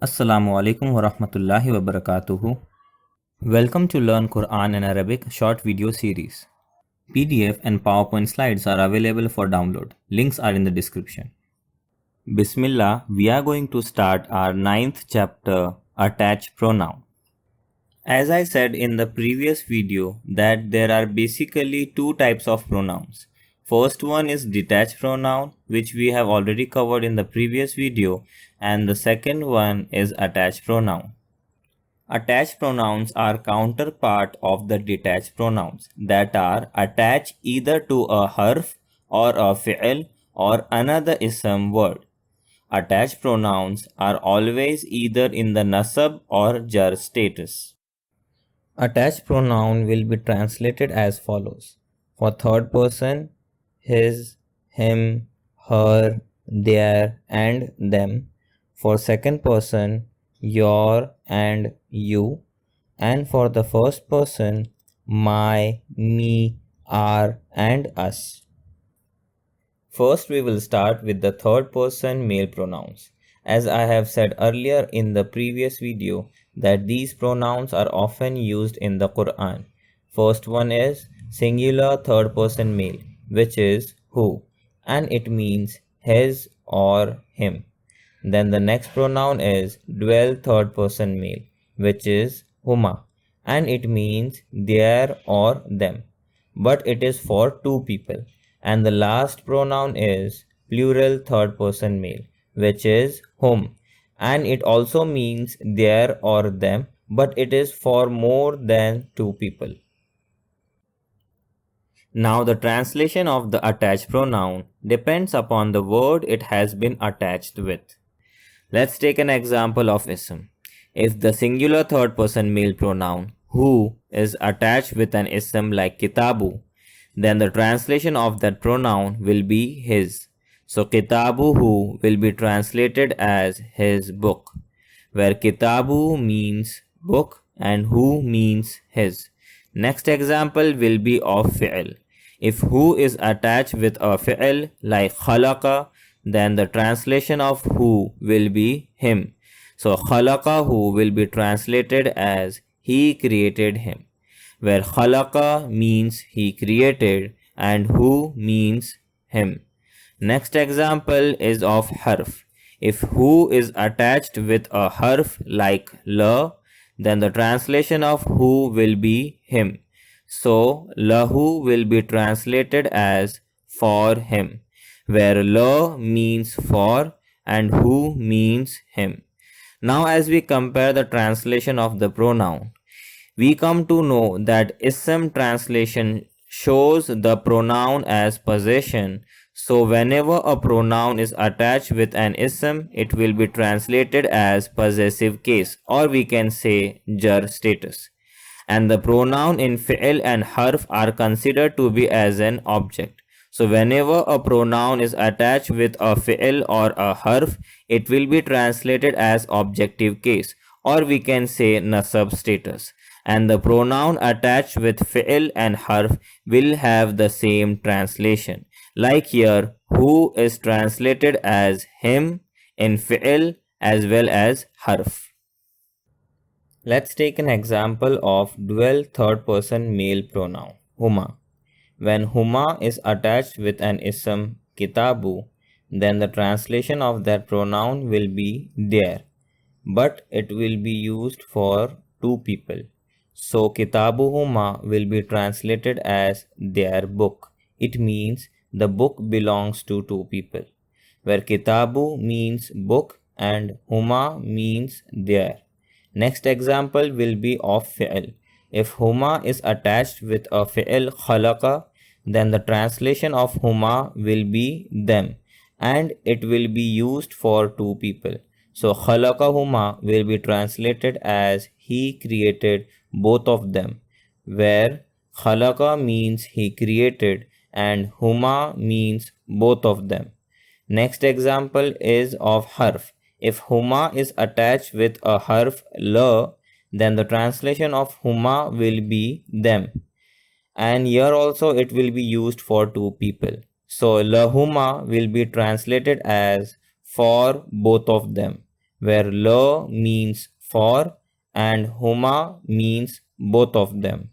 Assalamu alaikum wa rahmatullahi wa barakatuhu. Welcome to Learn Quran in Arabic short video series. PDF and PowerPoint slides are available for download. Links are in the description. Bismillah, we are going to start our 9th chapter, Attach Pronoun. As I said in the previous video that there are basically two types of pronouns. First one is detached pronoun, which we have already covered in the previous video, and the second one is attached pronoun. Attached pronouns are counterpart of the detached pronouns that are attached either to a harf or a fi'l or another ism word. Attached pronouns are always either in the nasab or jar status. Attached pronoun will be translated as follows. For third person, his, him, her, their, and them. For second person, your and you. And for the first person, my, me, our, and us. First, we will start with the third person male pronouns. As I have said earlier in the previous video that these pronouns are often used in the Quran. First one is singular third person male, which is who, and it means his or him. Then the next pronoun is dual third person male, which is huma, and it means their or them, but it is for two people. And the last pronoun is plural third person male, which is whom, and it also means their or them, but it is for more than two people. Now the translation of the attached pronoun depends upon the word it has been attached with. Let's take an example of ism. If the singular third person male pronoun who is attached with an ism like kitabu, then the translation of that pronoun will be his. So kitabuhu will be translated as his book, where kitabu means book and hu means his. Next example will be of fi'l. If who is attached with a fi'l like khalaqa, then the translation of who will be him. So khalaqahu will be translated as he created him, where khalaqa means he created and who means him. Next example is of harf. If who is attached with a harf like la, then the translation of who will be him. So lahu will be translated as for him, where la means for and who means him. Now as we compare the translation of the pronoun, we come to know that ism translation shows the pronoun as possession. So whenever a pronoun is attached with an ism, it will be translated as possessive case, or we can say jar status. And the pronoun in fi'l and harf are considered to be as an object. So whenever a pronoun is attached with a fi'l or a harf, it will be translated as objective case, or we can say nasab status. And the pronoun attached with fi'l and harf will have the same translation. Like here, who is translated as him in fi'l as well as harf. Let's take an example of dual third person male pronoun, huma. When huma is attached with an ism, kitabu, then the translation of that pronoun will be their, but it will be used for two people. So kitabu huma will be translated as their book. It means the book belongs to two people, where kitabu means book and huma means their. Next example will be of fi'l. If huma is attached with a fi'l khalaqa, then the translation of huma will be them, and it will be used for two people. So khalaqahuma will be translated as he created both of them, where khalaqa means he created and huma means both of them. Next example is of harf. If huma is attached with a harf la, then the translation of huma will be them. And here also it will be used for two people. So lahuma will be translated as for both of them, where la means for and huma means both of them.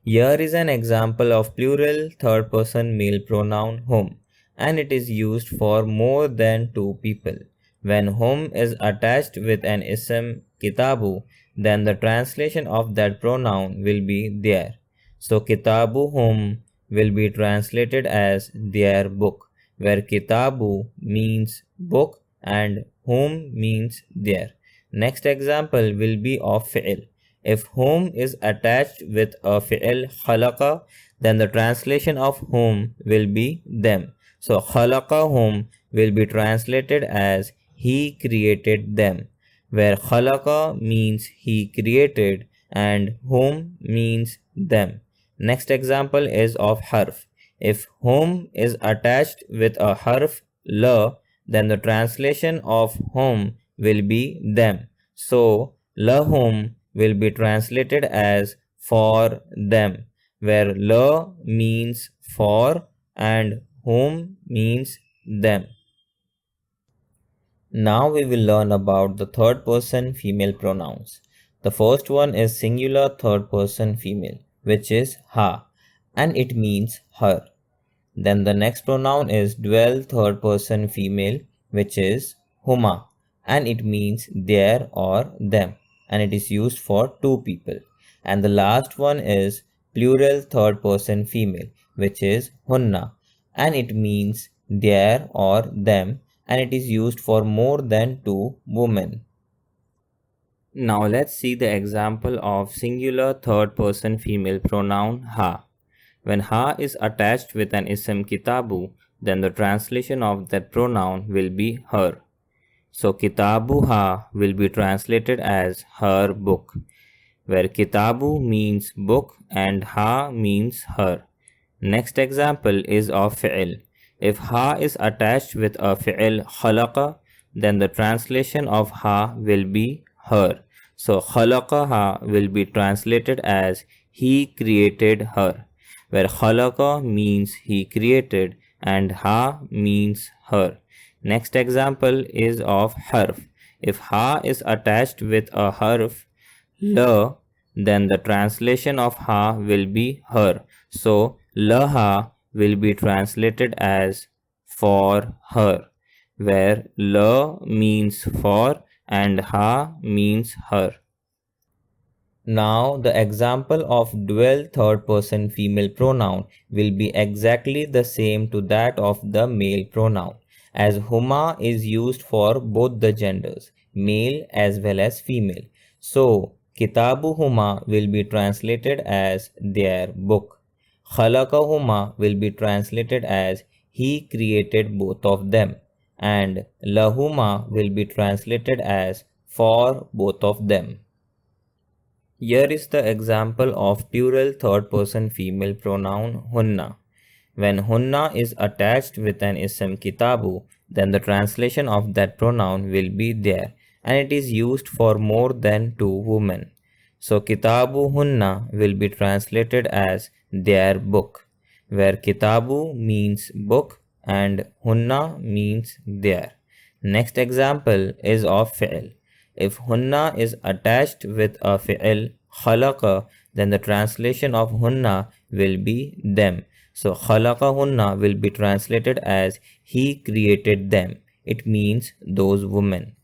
Here is an example of plural third person male pronoun hum, and it is used for more than two people. When hum is attached with an ism kitabu, then the translation of that pronoun will be their. So kitabu hum will be translated as their book, where kitabu means book and hum means their. Next example will be of fi'il. If whom is attached with a fi'il khalaqa, then the translation of whom will be them. So khalaqahum will be translated as he created them, where khalaqa means he created and whom means them. Next example is of harf. If whom is attached with a harf la, then the translation of whom will be them. So lahum will be translated as for them, where la means for and whom means them. Now we will learn about the third person female pronouns. The first one is singular third person female, which is ha, and it means her. Then the next pronoun is dual third person female, which is huma, and it means their or them, and it is used for two people. And the last one is plural third person female, which is hunna, and it means their or them, and it is used for more than two women. Now let's see the example of singular third person female pronoun ha. When ha is attached with an ism kitabu, then the translation of that pronoun will be her. So kitabu ha will be translated as her book, where kitabu means book and ha means her. Next example is of fi'il. If ha is attached with a fi'il khalaqa, then the translation of ha will be her. So khalaqaha will be translated as he created her, where khalaqa means he created and ha means her. Next example is of harf. If ha is attached with a harf la, then the translation of ha will be her. So laha will be translated as for her, where la means for and ha means her. Now the example of dual third person female pronoun will be exactly the same to that of the male pronoun, as huma is used for both the genders, male as well as female. So kitabu huma will be translated as their book. Khalaqahuma will be translated as he created both of them, and lahuma will be translated as for both of them. Here is the example of plural third person female pronoun hunna. When hunna is attached with an ism kitabu, then the translation of that pronoun will be there, and it is used for more than two women. So kitabu hunna will be translated as their book, where kitabu means book and hunna means their. Next example is of fi'il. If hunna is attached with a fi'il khalaqa, then the translation of hunna will be them. So khalaqahunna will be translated as he created them. It means those women,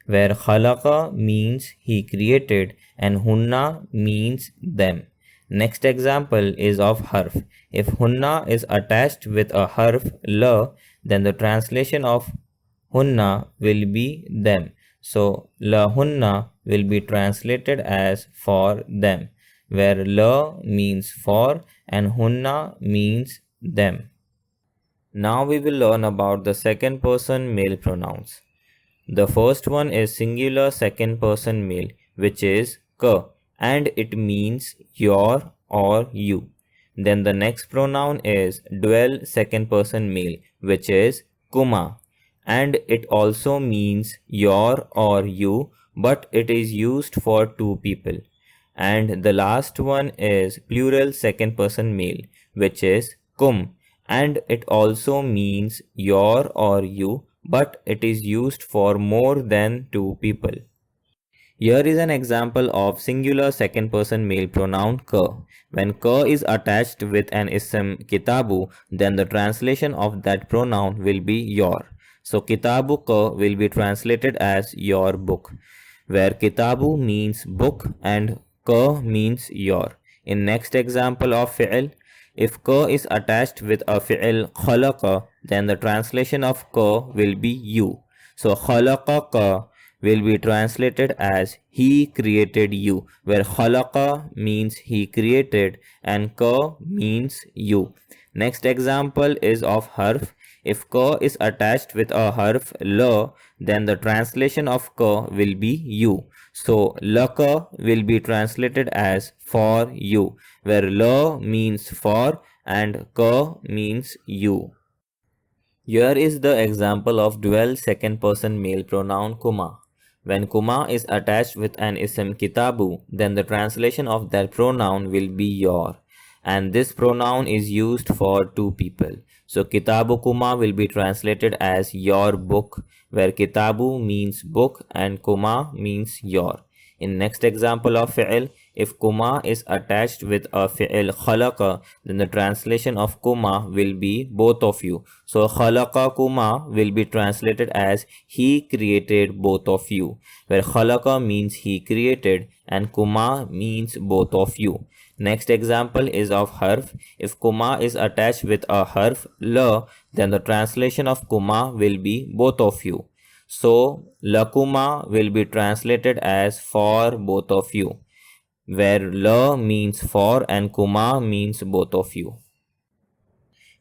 where khalaqa means he created and hunna means them. Next example is of harf. If hunna is attached with a harf la, then the translation of hunna will be them. So lahunna will be translated as for them, where la means for and hunna means them. Now we will learn about the second person male pronouns. The first one is singular second person male, which is ka, and it means your or you. Then the next pronoun is dual second person male, which is kuma, and it also means your or you, but it is used for two people. And the last one is plural second person male, which is kum, and it also means your or you, but it is used for more than two people. Here is an example of singular second person male pronoun ka. When ka is attached with an ism kitabu, then the translation of that pronoun will be your. So kitabu ka will be translated as your book, where kitabu means book and ka means your. In next example of fi'l, if ka is attached with a fi'l khalaqa, then the translation of ka will be you. So khalaqa ka will be translated as he created you, where khalaqa means he created and ka means you. Next example is of harf. If ka is attached with a harf la, then the translation of ka will be you. So laka will be translated as for you, where la means for and ka means you. Here is the example of dual second person male pronoun kuma. When kuma is attached with an ism kitabu, then the translation of that pronoun will be your. And this pronoun is used for two people. So kitabu kuma will be translated as your book, where kitabu means book and kuma means your. In next example of fi'l, if kuma is attached with a fi'l khalaqa, then the translation of kuma will be both of you. So khalaqa kuma will be translated as he created both of you, where khalaqa means he created and kuma means both of you. Next example is of harf. If kuma is attached with a harf la, then the translation of kuma will be both of you. So lakuma will be translated as for both of you, where la means for and kuma means both of you.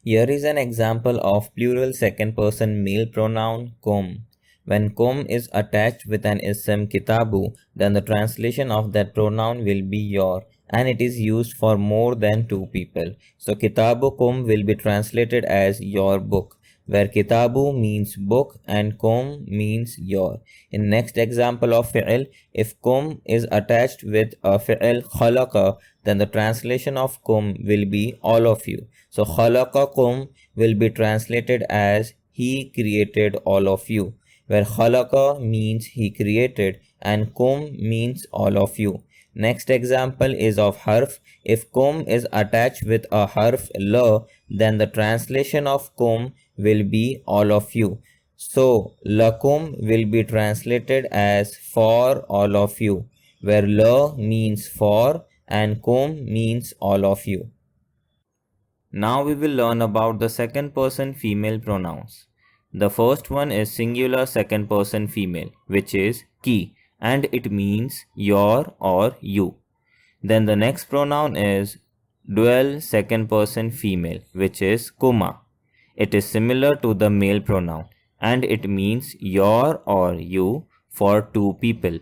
Here is an example of plural second person male pronoun kum. When kum is attached with an ism kitabu, then the translation of that pronoun will be your, and it is used for more than two people. So kitabu kum will be translated as your book, where kitabu means book and kum means your. In next example of fi'l, if kum is attached with a fi'l khalaqa, then the translation of kum will be all of you. So khalaqa kum will be translated as he created all of you, where khalaqa means he created and kum means all of you. Next example is of harf. If kum is attached with a harf la, then the translation of kum will be all of you. So lakum will be translated as for all of you, where la means for and kum means all of you. Now we will learn about the second person female pronouns. The first one is singular second person female, which is ki, and it means your or you. Then the next pronoun is dual second person female, which is kuma. It is similar to the male pronoun and it means your or you for two people.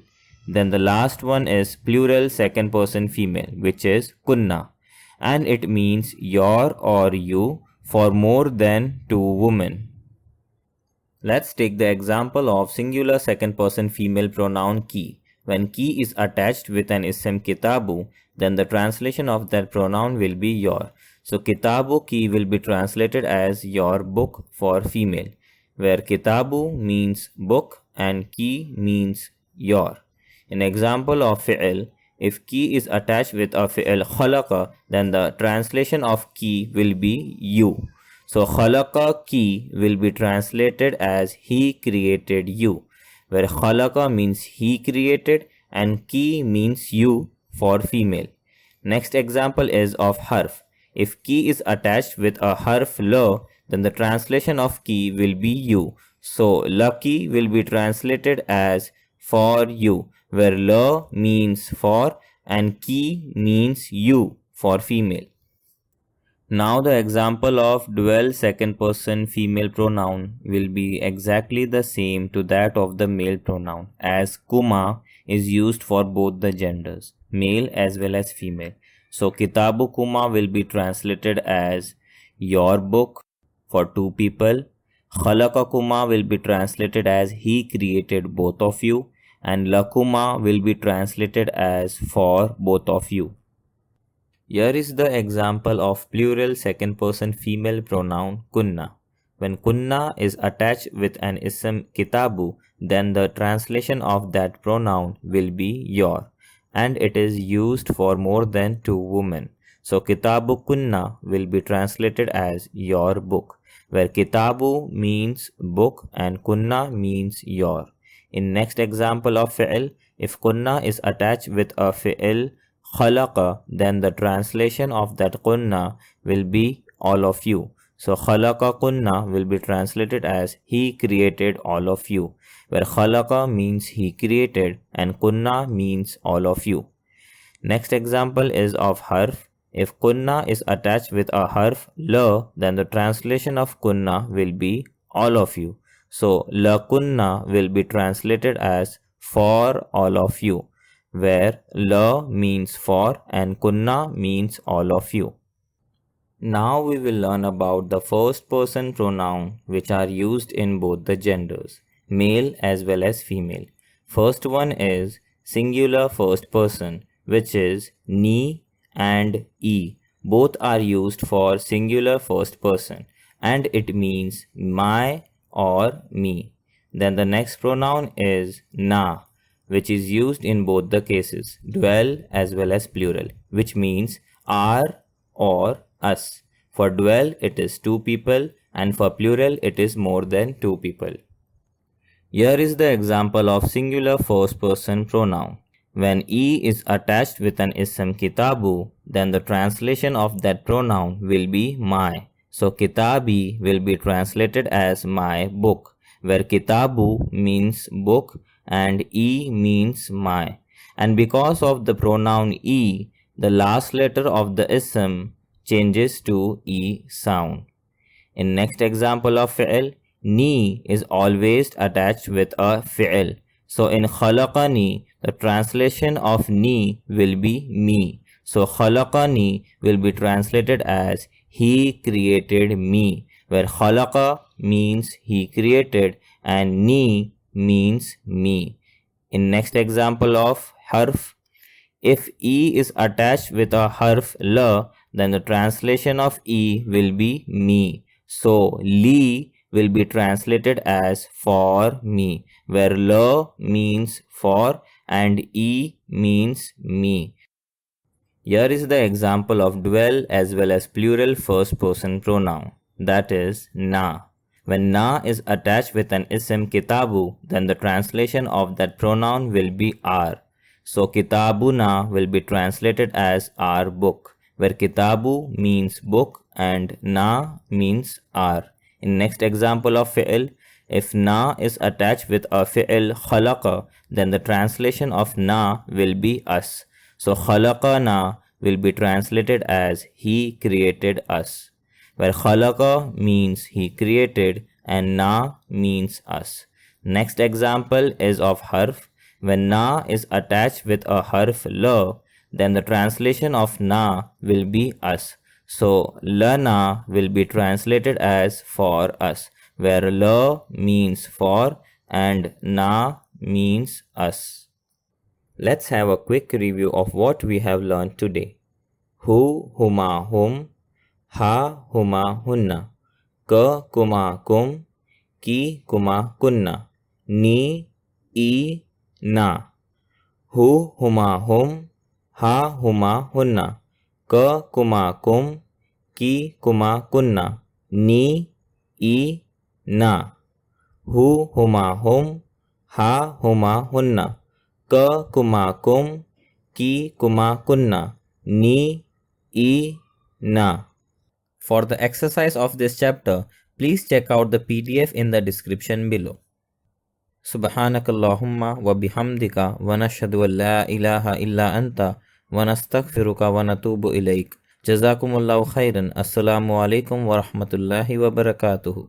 Then the last one is plural second person female, which is kunna, and it means your or you for more than two women. Let's take the example of singular second person female pronoun ki. When ki is attached with an ism kitabu, then the translation of that pronoun will be your. So kitabu ki will be translated as your book for female, where kitabu means book and ki means your. An example of fi'l, if ki is attached with a fi'l khalaqa, then the translation of ki will be you. So khalaqa ki will be translated as he created you, where khalaqa means he created and ki means you for female. Next example is of harf. If ki is attached with a harf la, then the translation of ki will be you. So lucky will be translated as for you, where la means for and ki means you for female. Now the example of dual second person female pronoun will be exactly the same to that of the male pronoun, as kuma is used for both the genders, male as well as female. So kitabu kuma will be translated as your book for two people. Khalaqa kuma will be translated as he created both of you, and lakuma will be translated as for both of you. Here is the example of plural second person female pronoun kunna. When kunna is attached with an ism kitabu, then the translation of that pronoun will be your, and it is used for more than two women. So kitabu kunna will be translated as your book, where kitabu means book and kunna means your. In next example of fi'l, if kunna is attached with a fi'l khalaqa, then the translation of that kunna will be all of you. So khalaqa kunna will be translated as he created all of you, where khalaqa means he created and kunna means all of you. Next example is of harf. If kunna is attached with a harf la, then the translation of kunna will be all of you. So la kunna will be translated as for all of you, where la means for and kunna means all of you. Now we will learn about the first person pronoun which are used in both the genders, male as well as female. First one is singular first person, which is ni and e. Both are used for singular first person and it means my or me. Then the next pronoun is na, which is used in both the cases, dwell as well as plural, which means our or us. For dwell it is two people and for plural it is more than two people. Here is the example of singular first person pronoun. When e is attached with an ism kitabu, then the translation of that pronoun will be my. So kitabi will be translated as my book, where kitabu means book and e means my. And because of the pronoun e, the last letter of the ism changes to e sound. In next example of fi'l, ni is always attached with a fi'l. So in khalaqani, the translation of ni will be me. So khalaqani will be translated as he created me, where khalaqa means he created and ni means me. In next example of harf, if e is attached with a harf la, then the translation of e will be me. So li will be translated as for me, where la means for and e means me. Here is the example of dwell as well as plural first person pronoun, that is na. When na is attached with an ism kitabu, then the translation of that pronoun will be our. So kitabuna will be translated as our book, where kitabu means book and na means our. In next example of fi'l, if na is attached with a fi'l khalaqa, then the translation of na will be us. So khalaqana will be translated as he created us, where khalaqa means he created and na means us. Next example is of harf. When na is attached with a harf la, then the translation of na will be us. So lana will be translated as for us, where la means for and na means us. Let's have a quick review of what we have learned today. Hu, huma, hum, ha, huma, hunna, ka, kuma, kum, ki, kuma, kunna, ni, e, na. Hu, huma, hum, ha, huma, hunna, ka, kuma, kum, ki, kuma, kunna, ni, e, na. Hu, huma, hum, ha, huma, hunna, ka, kuma, kum, ki, kuma, kunna, ni, e, na. For the exercise of this chapter, please check out the PDF in the description below. Subhanakallahumma wa bihamdika wa nashhadu an la ilaha illa anta wa nastaghfiruka wa natubu ilaik. Jazakumullahu khairan. Assalamu alaikum wa rahmatullahi wa barakatuhu.